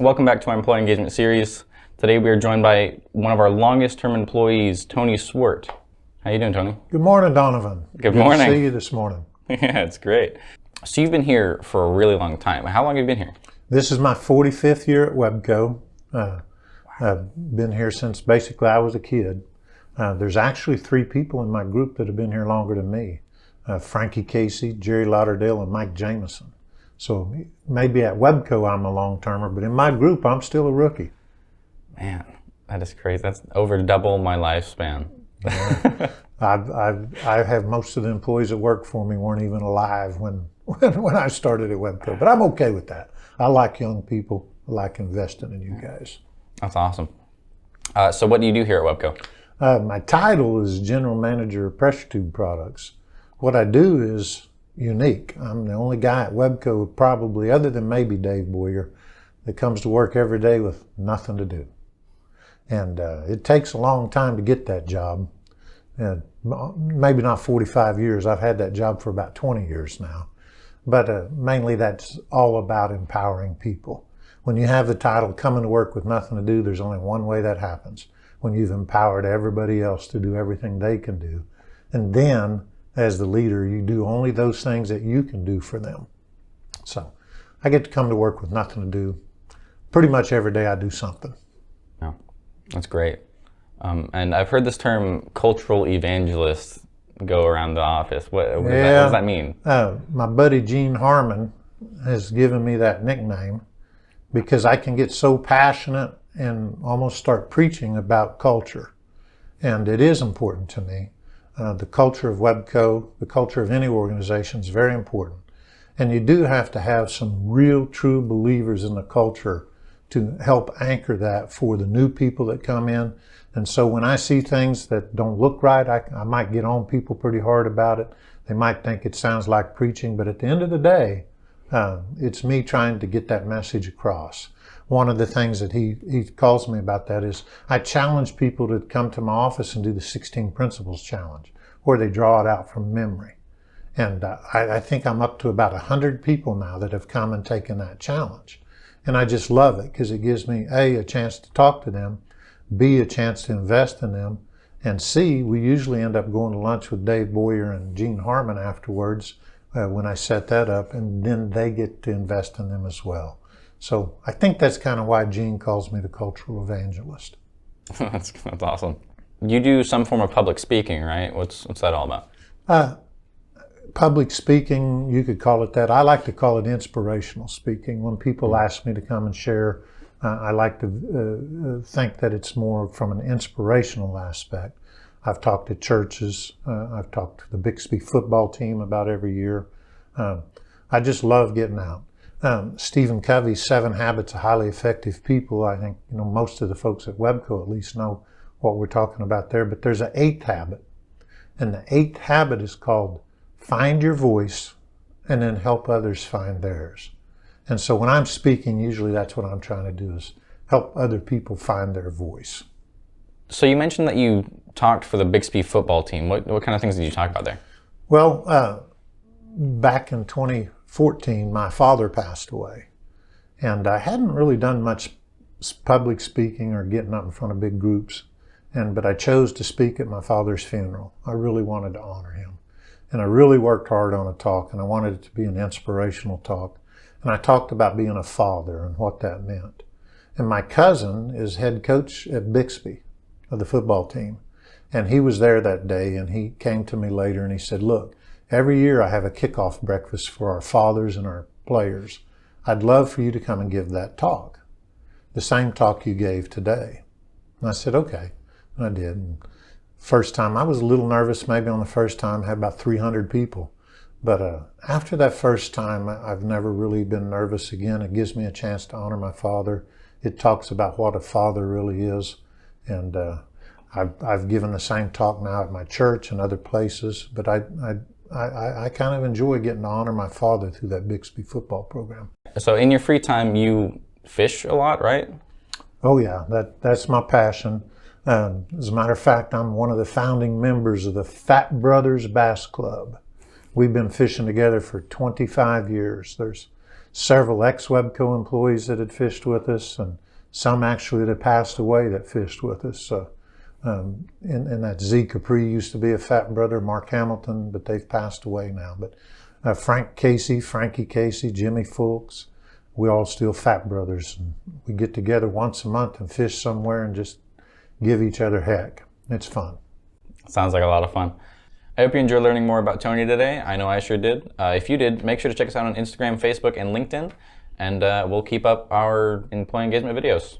Welcome back to our employee engagement series. Today we are joined by one of our longest term employees, Tony Swart. How you doing, Tony? Good morning, Donovan. Good morning. Good to see you this morning. Yeah, it's great. So you've been here for a really long time. How long have you been here? This is my 45th year at Webco. I've been here since basically I was a kid. There's actually 3 people in my group that have been here longer than me. Frankie Casey, Jerry Lauderdale, and Mike Jameson. So maybe at Webco I'm a long-termer, but in my group I'm still a rookie. Man, that is crazy. That's over double my lifespan. Yeah. I have most of the employees that work for me weren't even alive when I started at Webco, but I'm okay with that. I like young people. I like investing in you guys. That's awesome. So what do you do here at Webco? My title is General Manager of Pressure Tube Products. What I do is unique. I'm the only guy at Webco, probably other than maybe Dave Boyer, that comes to work every day with nothing to do. And it takes a long time to get that job. And maybe not 45 years. I've had that job for about 20 years now. But mainly that's all about empowering people. When you have the title coming to work with nothing to do, there's only one way that happens. When you've empowered everybody else to do everything they can do. And then, as the leader, you do only those things that you can do for them. So I get to come to work with nothing to do. Pretty much every day I do something. Yeah, that's great. And I've heard this term cultural evangelist go around the office. What does that mean? My buddy Gene Harmon has given me that nickname because I can get so passionate and almost start preaching about culture. And it is important to me. The culture of Webco, the culture of any organization is very important. And you do have to have some real true believers in the culture to help anchor that for the new people that come in. And so when I see things that don't look right, I might get on people pretty hard about it. They might think it sounds like preaching, but at the end of the day, it's me trying to get that message across. One of the things that he calls me about that is I challenge people to come to my office and do the 16 Principles Challenge, where they draw it out from memory. And I think I'm up to about 100 people now that have come and taken that challenge. And I just love it because it gives me, A, chance to talk to them, B, a chance to invest in them, and C, we usually end up going to lunch with Dave Boyer and Gene Harmon afterwards when I set that up, and then they get to invest in them as well. So I think that's kind of why Gene calls me the cultural evangelist. That's awesome. You do some form of public speaking, right? What's that all about? Public speaking, you could call it that. I like to call it inspirational speaking. When people ask me to come and share, I like to think that it's more from an inspirational aspect. I've talked to churches. I've talked to the Bixby football team about every year. I just love getting out. Stephen Covey's 7 Habits of Highly Effective People, I think most of the folks at Webco at least know what we're talking about there. But there's an 8th habit. And the 8th habit is called find your voice and then help others find theirs. And so when I'm speaking, usually that's what I'm trying to do is help other people find their voice. So you mentioned that you talked for the Bixby football team. What kind of things did you talk about there? Well, back in 2014, my father passed away. And I hadn't really done much public speaking or getting up in front of big groups. But I chose to speak at my father's funeral. I really wanted to honor him. And I really worked hard on a talk, and I wanted it to be an inspirational talk. And I talked about being a father and what that meant. And my cousin is head coach at Bixby of the football team. And he was there that day, and he came to me later and he said, look, every year I have a kickoff breakfast for our fathers and our players. I'd love for you to come and give that talk, the same talk you gave today. And I said, okay. And I did. And first time, I was a little nervous maybe on the first time, had about 300 people. But after that first time, I've never really been nervous again. It gives me a chance to honor my father. It talks about what a father really is. And I've given the same talk now at my church and other places. But I kind of enjoy getting to honor my father through that Bixby football program. So in your free time, you fish a lot, right? Oh yeah, that's my passion. As a matter of fact, I'm one of the founding members of the Fat Brothers Bass Club. We've been fishing together for 25 years. There's several ex-Webco employees that had fished with us, and some actually that had passed away that fished with us. So, and that Z Capri used to be a fat brother, Mark Hamilton, but they've passed away now. But Frank Casey, Frankie Casey, Jimmy Fulks, we all still fat brothers. And we get together once a month and fish somewhere and just give each other heck. It's fun. Sounds like a lot of fun. I hope you enjoyed learning more about Tony today. I know I sure did. If you did, make sure to check us out on Instagram, Facebook, and LinkedIn, and we'll keep up our employee engagement videos.